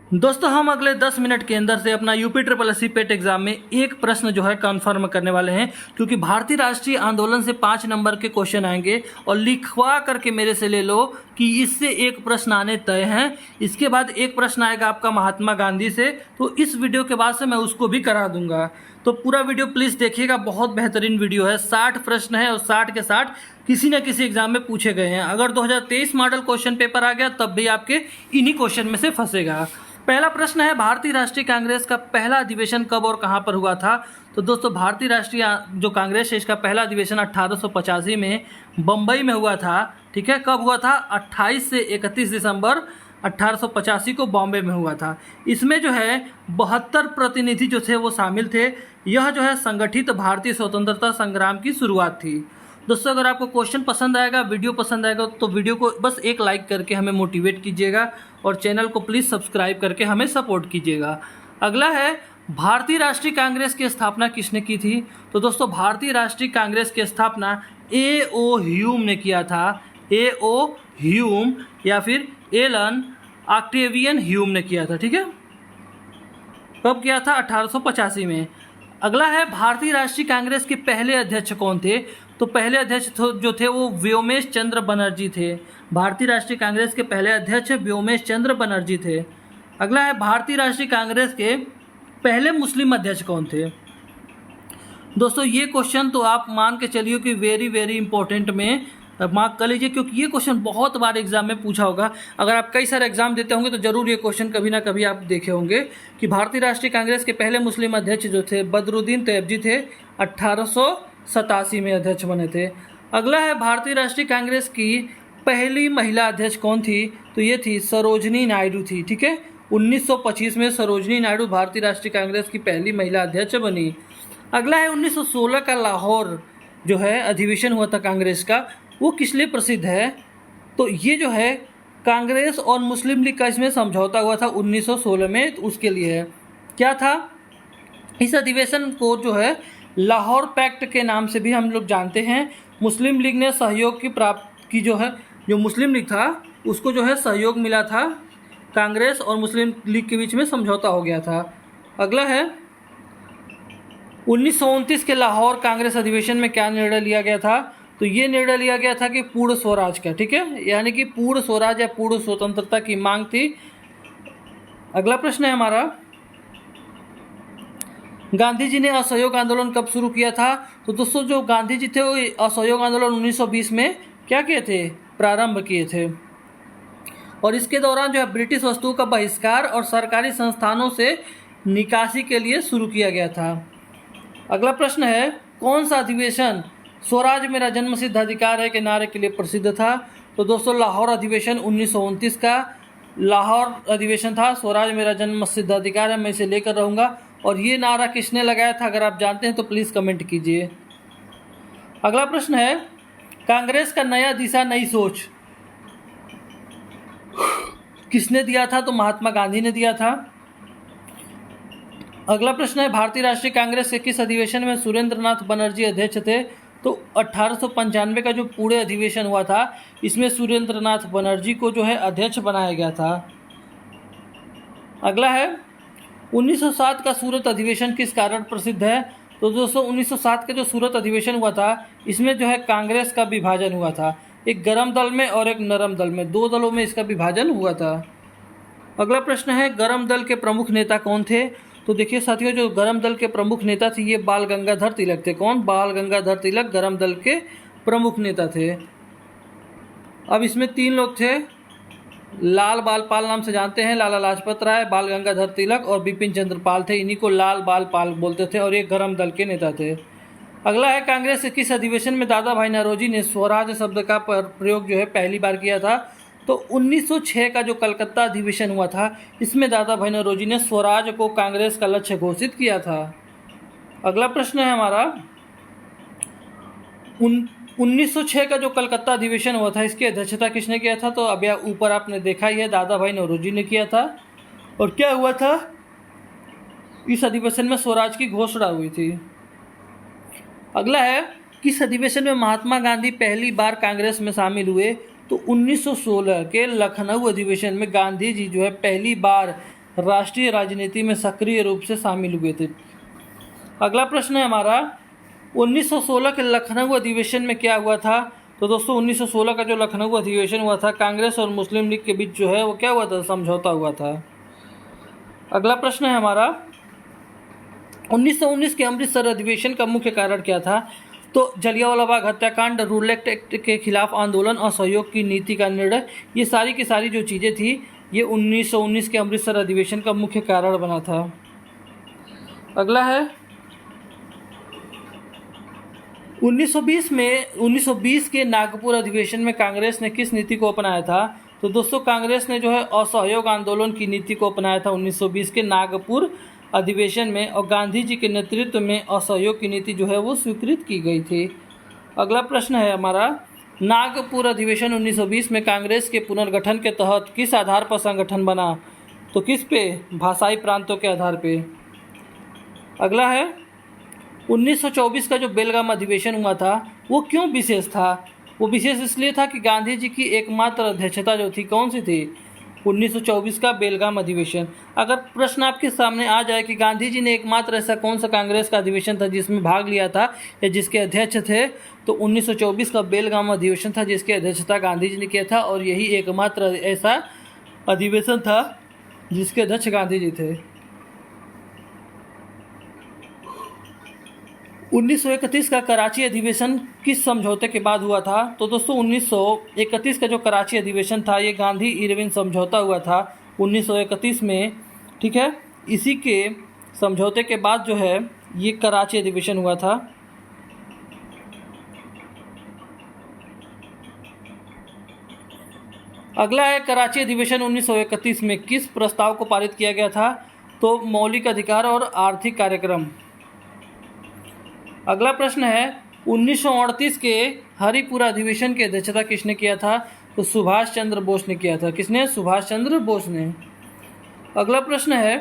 दोस्तों हम अगले 10 मिनट के अंदर से अपना UP triple S C PET exam में एक प्रश्न जो है कंफर्म करने वाले हैं, क्योंकि भारतीय राष्ट्रीय आंदोलन से 5 नंबर के क्वेश्चन आएंगे और लिखवा करके मेरे से ले लो कि इससे एक प्रश्न आने तय हैं। इसके बाद एक प्रश्न आएगा आपका महात्मा गांधी से, तो इस वीडियो के बाद से मैं उसको भी करा दूंगा। तो पूरा वीडियो प्लीज़ देखिएगा, बहुत बेहतरीन वीडियो है। 60 प्रश्न है और 60 के 60 किसी न किसी एग्जाम में पूछे गए हैं। अगर 2023 मॉडल क्वेश्चन पेपर आ गया तब भी आपके इन्हीं क्वेश्चन में से फंसेगा। पहला प्रश्न है, भारतीय राष्ट्रीय कांग्रेस का पहला अधिवेशन कब और कहां पर हुआ था? तो दोस्तों भारतीय राष्ट्रीय जो कांग्रेस है इसका पहला अधिवेशन 1885 में बम्बई में हुआ था। ठीक है, कब हुआ था? 28 से 31 दिसंबर 1885 को बॉम्बे में हुआ था। इसमें जो है 72 प्रतिनिधि जो थे वो शामिल थे। यह जो है संगठित भारतीय स्वतंत्रता संग्राम की शुरुआत थी। दोस्तों अगर आपको क्वेश्चन पसंद आएगा, वीडियो पसंद आएगा तो वीडियो को बस एक लाइक करके हमें मोटिवेट कीजिएगा और चैनल को प्लीज़ सब्सक्राइब करके हमें सपोर्ट कीजिएगा। अगला है, भारतीय राष्ट्रीय कांग्रेस की स्थापना किसने की थी? तो दोस्तों भारतीय राष्ट्रीय कांग्रेस की स्थापना ए.ओ. ह्यूम ने किया था। ए.ओ. ह्यूम या फिर एलन ऑक्टेवियन ह्यूम ने किया था। ठीक है, कब किया था? 1885 में। अगला है, भारतीय राष्ट्रीय कांग्रेस के पहले अध्यक्ष कौन थे? तो पहले अध्यक्ष जो थे वो व्योमेश चंद्र बनर्जी थे। भारतीय राष्ट्रीय कांग्रेस के पहले अध्यक्ष व्योमेश चंद्र बनर्जी थे। अगला है, भारतीय राष्ट्रीय कांग्रेस के पहले मुस्लिम अध्यक्ष कौन थे? दोस्तों ये क्वेश्चन तो आप मान के चलिए कि वेरी वेरी इंपॉर्टेंट में मार्क कर लीजिए, क्योंकि ये क्वेश्चन बहुत बार एग्जाम में पूछा होगा। अगर आप कई सारे एग्जाम देते होंगे तो जरूर ये क्वेश्चन कभी ना कभी आप देखे होंगे कि भारतीय राष्ट्रीय कांग्रेस के पहले मुस्लिम अध्यक्ष जो थे बदरुद्दीन तैयबजी थे। 1887 में अध्यक्ष बने थे। अगला है, भारतीय राष्ट्रीय कांग्रेस की पहली महिला अध्यक्ष कौन थी? तो ये थी सरोजनी नायडू थी। ठीक है, 1925 में सरोजनी नायडू भारतीय राष्ट्रीय कांग्रेस की पहली महिला अध्यक्ष बनी। अगला है, 1916 का लाहौर जो है अधिवेशन हुआ था कांग्रेस का, वो किस लिए प्रसिद्ध है? तो ये जो है कांग्रेस और मुस्लिम लीग का इसमें समझौता हुआ था 1916 में, तो उसके लिए है। क्या था? इस अधिवेशन को जो है लाहौर पैक्ट के नाम से भी हम लोग जानते हैं। मुस्लिम लीग ने सहयोग की प्राप्त की, जो है जो मुस्लिम लीग था उसको जो है सहयोग मिला था, कांग्रेस और मुस्लिम लीग के बीच में समझौता हो गया था। अगला है, 1929 के लाहौर कांग्रेस अधिवेशन में क्या निर्णय लिया गया था? तो ये निर्णय लिया गया था कि पूर्ण स्वराज का। ठीक है, यानी कि पूर्ण स्वराज या पूर्ण स्वतंत्रता की मांग थी। अगला प्रश्न है हमारा, गांधी जी ने असहयोग आंदोलन कब शुरू किया था? तो दोस्तों जो गांधी जी थे वो असहयोग आंदोलन 1920 में क्या किए थे? प्रारंभ किए थे। और इसके दौरान जो है ब्रिटिश वस्तुओं का बहिष्कार और सरकारी संस्थानों से निकासी के लिए शुरू किया गया था। अगला प्रश्न है, कौन सा अधिवेशन स्वराज मेरा जन्मसिद्ध अधिकार है के नारे के लिए प्रसिद्ध था? तो दोस्तों लाहौर अधिवेशन 1929 का लाहौर अधिवेशन था। स्वराज मेरा जन्मसिद्ध अधिकार है, मैं इसे लेकर रहूँगा। और ये नारा किसने लगाया था? अगर आप जानते हैं तो प्लीज़ कमेंट कीजिए। अगला प्रश्न है, कांग्रेस का नया दिशा नई सोच किसने दिया था? तो महात्मा गांधी ने दिया था। अगला प्रश्न है, भारतीय राष्ट्रीय कांग्रेस के किस अधिवेशन में सुरेंद्र नाथ बनर्जी अध्यक्ष थे? तो 1895 का जो पूरे अधिवेशन हुआ था इसमें सुरेंद्र नाथ बनर्जी को जो है अध्यक्ष बनाया गया था। अगला है, 1907 का सूरत अधिवेशन किस कारण प्रसिद्ध है? तो दोस्तों 1907 का जो सूरत अधिवेशन हुआ था इसमें जो है कांग्रेस का विभाजन हुआ था, एक गर्म दल में और एक नरम दल में, 2 दलों में इसका विभाजन हुआ था। अगला प्रश्न है, गर्म दल के प्रमुख नेता कौन थे? तो देखिए साथियों, जो गर्म दल के प्रमुख नेता थे ये बाल गंगाधर तिलक थे। कौन? बाल गंगाधर तिलक गर्म दल के प्रमुख नेता थे। अब इसमें 3 लोग थे, लाल बाल पाल नाम से जानते हैं, लाला लाजपत राय, बाल गंगाधर तिलक और बिपिन चंद्र पाल थे। इन्हीं को लाल बाल पाल बोलते थे और ये गर्म दल के नेता थे। अगला है, कांग्रेस के किस अधिवेशन में दादा भाई नौरोजी ने स्वराज शब्द का प्रयोग जो है पहली बार किया था? तो 1906 का जो कलकत्ता अधिवेशन हुआ था इसमें दादा भाई नौरोजी ने स्वराज को कांग्रेस का लक्ष्य घोषित किया था। अगला प्रश्न है हमारा, 1906 का जो कलकत्ता अधिवेशन हुआ था इसकी अध्यक्षता किसने किया था? तो अब यह ऊपर आपने देखा ही है, दादा भाई नौरोजी ने किया था। और क्या हुआ था? इस अधिवेशन में स्वराज की घोषणा हुई थी। अगला है, किस अधिवेशन में महात्मा गांधी पहली बार कांग्रेस में शामिल हुए? तो 1916 के लखनऊ अधिवेशन में गांधी जी जो है पहली बार राष्ट्रीय राजनीति में सक्रिय रूप से शामिल हुए थे। अगला प्रश्न है हमारा 1916 के लखनऊ अधिवेशन में क्या हुआ था। तो दोस्तों 1916 का जो लखनऊ अधिवेशन हुआ था, कांग्रेस और मुस्लिम लीग के बीच जो है वो क्या हुआ था, समझौता हुआ था। अगला प्रश्न है हमारा 1919 के अमृतसर अधिवेशन का मुख्य कारण क्या था। तो जलियांवाला बाग हत्याकांड, रूल एक्ट के खिलाफ आंदोलन, असहयोग की नीति का निर्णय, ये सारी की सारी जो चीज़ें थी ये 1919 के अमृतसर अधिवेशन का मुख्य कारण बना था। अगला है 1920 के नागपुर अधिवेशन में कांग्रेस ने किस नीति को अपनाया था। तो दोस्तों कांग्रेस ने जो है असहयोग आंदोलन की नीति को अपनाया था 1920 के नागपुर अधिवेशन में, और गांधी जी के नेतृत्व में असहयोग की नीति जो है वो स्वीकृत की गई थी। अगला प्रश्न है हमारा नागपुर अधिवेशन 1920 में कांग्रेस के पुनर्गठन के तहत किस आधार पर संगठन बना। तो किस पे, भाषाई प्रांतों के आधार पे। अगला है 1924 का जो बेलगाम अधिवेशन हुआ था वो क्यों विशेष था। वो विशेष इसलिए था कि गांधी जी की एकमात्र अध्यक्षता जो थी कौन सी थी, 1924 का बेलगाम अधिवेशन। अगर प्रश्न आपके सामने आ जाए कि गांधी जी ने एकमात्र ऐसा कौन सा कांग्रेस का अधिवेशन था जिसमें भाग लिया था या जिसके अध्यक्ष थे, तो 1924 का बेलगाम अधिवेशन था जिसकी अध्यक्षता गांधी जी ने किया था, और यही एकमात्र ऐसा अधिवेशन था जिसके अध्यक्ष गांधी जी थे। 1931 का कराची अधिवेशन किस समझौते के बाद हुआ था। तो दोस्तों 1931 का जो कराची अधिवेशन था ये गांधी इरविन समझौता हुआ था 1931 में, ठीक है। इसी के समझौते के बाद जो है ये कराची अधिवेशन हुआ था। अगला है कराची अधिवेशन 1931 में किस प्रस्ताव को पारित किया गया था। तो मौलिक अधिकार और आर्थिक कार्यक्रम। अगला प्रश्न है 1938 के हरिपुरा अधिवेशन की अध्यक्षता किसने किया था। तो सुभाष चंद्र बोस ने किया था। किसने, सुभाष चंद्र बोस ने। अगला प्रश्न है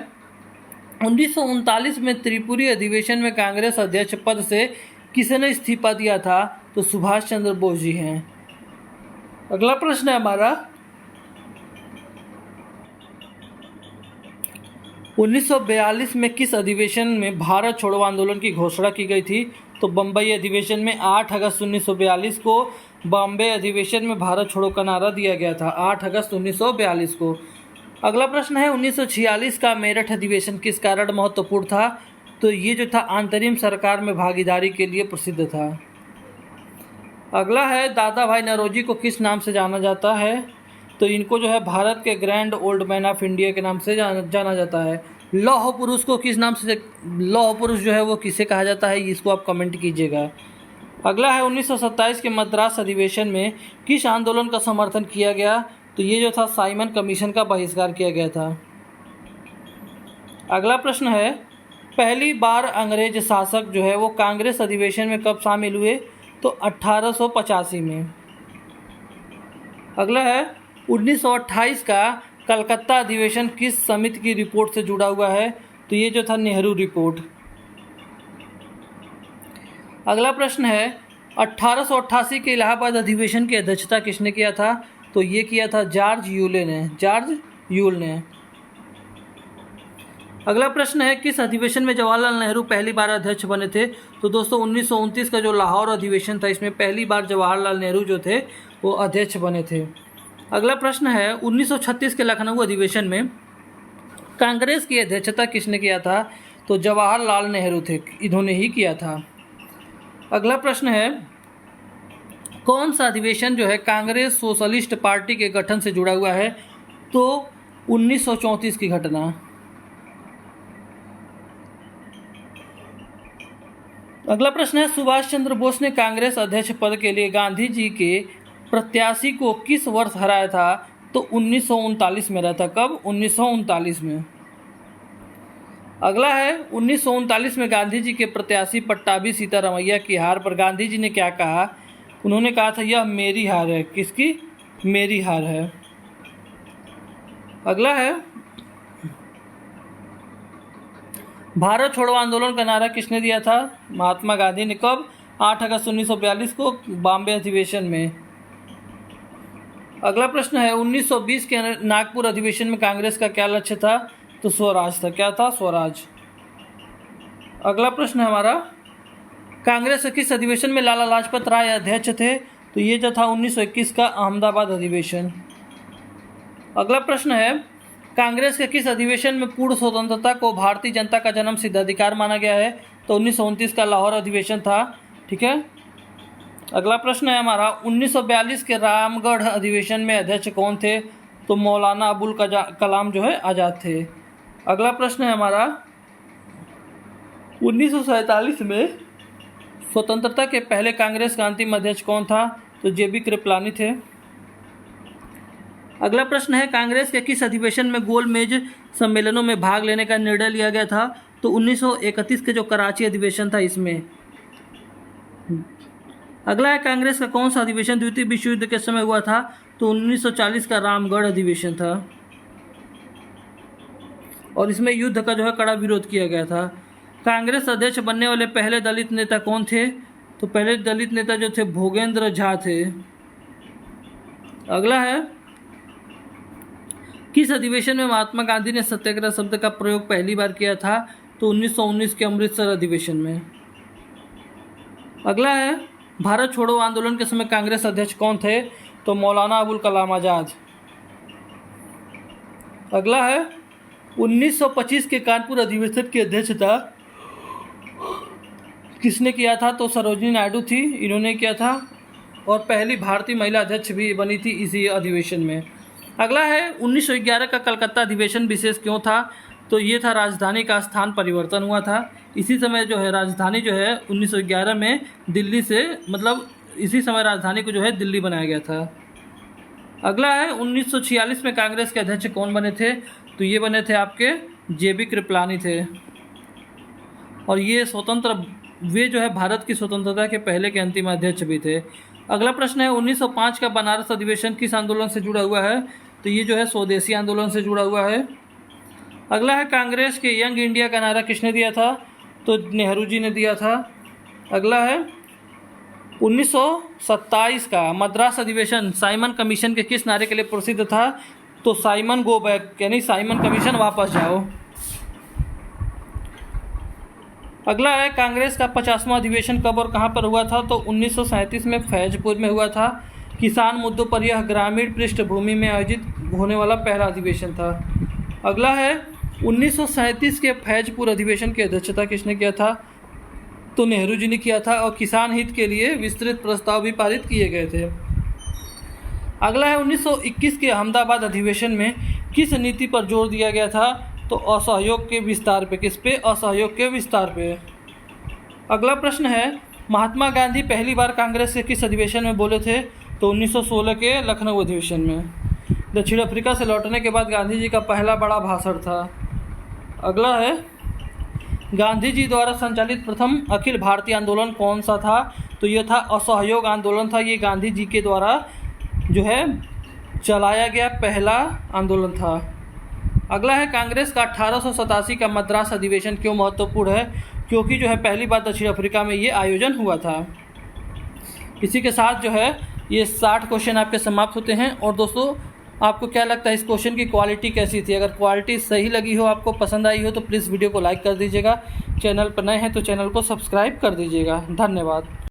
1939 में त्रिपुरी अधिवेशन में कांग्रेस अध्यक्ष पद से किसने इस्तीफा दिया था। तो सुभाष चंद्र बोस जी हैं। अगला प्रश्न है हमारा 1942 में किस अधिवेशन में भारत छोड़ो आंदोलन की घोषणा की गई थी। तो बम्बई अधिवेशन में 8 अगस्त 1942 को बॉम्बे अधिवेशन में भारत छोड़ो का नारा दिया गया था, 8 अगस्त 1942 को। अगला प्रश्न है 1946 का मेरठ अधिवेशन किस कारण महत्वपूर्ण था। तो ये जो था अंतरिम सरकार में भागीदारी के लिए प्रसिद्ध था। अगला है दादा भाई नौरोजी को किस नाम से जाना जाता है। तो इनको जो है भारत के grand old man of India के नाम से जाना जाता है। लौह पुरुष को किस नाम से, लौह पुरुष जो है वो किसे कहा जाता है, इसको आप कमेंट कीजिएगा। अगला है 1927 के मद्रास अधिवेशन में किस आंदोलन का समर्थन किया गया। तो ये जो था साइमन कमीशन का बहिष्कार किया गया था। अगला प्रश्न है पहली बार अंग्रेज शासक जो है वो कांग्रेस अधिवेशन में कब शामिल हुए। तो 1885 में। अगला है 1928 का कलकत्ता अधिवेशन किस समिति की रिपोर्ट से जुड़ा हुआ है। तो ये जो था नेहरू रिपोर्ट। अगला प्रश्न है 1888 के इलाहाबाद अधिवेशन की अध्यक्षता किसने किया था। तो ये किया था जॉर्ज यूल ने। अगला प्रश्न है किस अधिवेशन में जवाहरलाल नेहरू पहली बार अध्यक्ष बने थे। तो दोस्तों 1929 का जो लाहौर अधिवेशन था इसमें पहली बार जवाहरलाल नेहरू जो थे वो अध्यक्ष बने थे। अगला प्रश्न है 1936 के लखनऊ अधिवेशन में कांग्रेस की अध्यक्षता किसने किया था। तो जवाहरलाल नेहरू थे, इन्होंने ही किया था। अगला प्रश्न है कौन सा अधिवेशन जो है कांग्रेस सोशलिस्ट पार्टी के गठन से जुड़ा हुआ है। तो 1934 की घटना। अगला प्रश्न है सुभाष चंद्र बोस ने कांग्रेस अध्यक्ष पद के लिए गांधी जी के प्रत्याशी को किस वर्ष हराया था। तो 1939 में हराया था। कब, 1939 में। अगला है 1939 में गांधी जी के प्रत्याशी पट्टाभी सीतारमैया की हार पर गांधी जी ने क्या कहा। उन्होंने कहा था यह मेरी हार है। किसकी, मेरी हार है। अगला है भारत छोड़ो आंदोलन का नारा किसने दिया था। महात्मा गांधी ने। कब, 8 अगस्त 1942 को बॉम्बे अधिवेशन में। अगला प्रश्न है 1920 के नागपुर अधिवेशन में कांग्रेस का क्या लक्ष्य था। तो तो स्वराज था। क्या था? स्वराज। अगला प्रश्न है हमारा, कांग्रेस के किस अधिवेशन में लाला लाजपत राय अध्यक्ष थे? तो ये जो था 1921 का अहमदाबाद अधिवेशन। अगला प्रश्न है, कांग्रेस के किस अधिवेशन में पूर्ण स्वतंत्रता को भारतीय जनता का जन्म सिद्ध अधिकार माना गया है? तो 1929 का लाहौर अधिवेशन था। ठीक है। अगला प्रश्न है हमारा, 1942 के रामगढ़ अधिवेशन में अध्यक्ष कौन थे? तो मौलाना अबुल कलाम जो है आज़ाद थे। अगला प्रश्न है हमारा, 1947 में स्वतंत्रता के पहले कांग्रेस का अंतिम अध्यक्ष कौन था? तो जेबी कृपलानी थे। अगला प्रश्न है, कांग्रेस के किस अधिवेशन में गोल मेज सम्मेलनों में भाग लेने का निर्णय लिया गया था? तो 1931 के जो कराची अधिवेशन था इसमें। अगला है, कांग्रेस का कौन सा अधिवेशन द्वितीय विश्व युद्ध के समय हुआ था? तो 1940 का रामगढ़ अधिवेशन था और इसमें युद्ध का जो है कड़ा विरोध किया गया था। कांग्रेस अध्यक्ष बनने वाले पहले दलित नेता कौन थे? तो पहले दलित नेता जो थे भोगेंद्र झा थे। अगला है, किस अधिवेशन में महात्मा गांधी ने सत्याग्रह शब्द का प्रयोग पहली बार किया था? तो 1919 के अमृतसर अधिवेशन में। अगला है, भारत छोड़ो आंदोलन के समय कांग्रेस अध्यक्ष कौन थे? तो मौलाना अबुल कलाम आज़ाद। अगला है, 1925 के कानपुर अधिवेशन की अध्यक्षता किसने किया था? तो सरोजिनी नायडू थी, इन्होंने किया था और पहली भारतीय महिला अध्यक्ष भी बनी थी इसी अधिवेशन में। अगला है, 1911 का कलकत्ता अधिवेशन विशेष क्यों था? तो ये था राजधानी का स्थान परिवर्तन हुआ था। इसी समय जो है राजधानी जो है 1911 में दिल्ली से, मतलब इसी समय राजधानी को जो है दिल्ली बनाया गया था। अगला है, 1946 में कांग्रेस के अध्यक्ष कौन बने थे? तो ये बने थे आपके जेबी कृपलानी थे और ये स्वतंत्र, वे जो है भारत की स्वतंत्रता के पहले के अंतिम अध्यक्ष भी थे। अगला प्रश्न है, 1905 का बनारस अधिवेशन किस आंदोलन से जुड़ा हुआ है? तो ये जो है स्वदेशी आंदोलन से जुड़ा हुआ है। अगला है, कांग्रेस के यंग इंडिया का नारा किसने दिया था? तो नेहरू जी ने दिया था। अगला है, 1927 का मद्रास अधिवेशन साइमन कमीशन के किस नारे के लिए प्रसिद्ध था? तो साइमन गो बैक, यानी साइमन कमीशन वापस जाओ। अगला है, कांग्रेस का 50वां अधिवेशन कब और कहां पर हुआ था? तो 1937 में फैजपुर में हुआ था। किसान मुद्दों पर यह ग्रामीण पृष्ठभूमि में आयोजित होने वाला पहला अधिवेशन था। अगला है, 1937 के फैजपुर अधिवेशन की अध्यक्षता किसने किया था? तो नेहरू जी ने किया था और किसान हित के लिए विस्तृत प्रस्ताव भी पारित किए गए थे। अगला है, 1921 के अहमदाबाद अधिवेशन में किस नीति पर जोर दिया गया था? तो असहयोग के विस्तार पे। किस पे? असहयोग के विस्तार पे। अगला प्रश्न है, महात्मा गांधी पहली बार कांग्रेस के किस अधिवेशन में बोले थे? तो 1916 के लखनऊ अधिवेशन में। दक्षिण अफ्रीका से लौटने के बाद गांधी जी का पहला बड़ा भाषण था। अगला है, गांधी जी द्वारा संचालित प्रथम अखिल भारतीय आंदोलन कौन सा था? तो यह था असहयोग आंदोलन था। ये गांधी जी के द्वारा जो है चलाया गया पहला आंदोलन था। अगला है, कांग्रेस का 1887 का मद्रास अधिवेशन क्यों महत्वपूर्ण है? क्योंकि जो है पहली बार दक्षिण अफ्रीका में ये आयोजन हुआ था। इसी के साथ जो है ये 60 क्वेश्चन आपके समाप्त होते हैं। और दोस्तों, आपको क्या लगता है इस क्वेश्चन की क्वालिटी कैसी थी? अगर क्वालिटी सही लगी हो, आपको पसंद आई हो, तो प्लीज़ वीडियो को लाइक कर दीजिएगा। चैनल पर नए हैं तो चैनल को सब्सक्राइब कर दीजिएगा। धन्यवाद।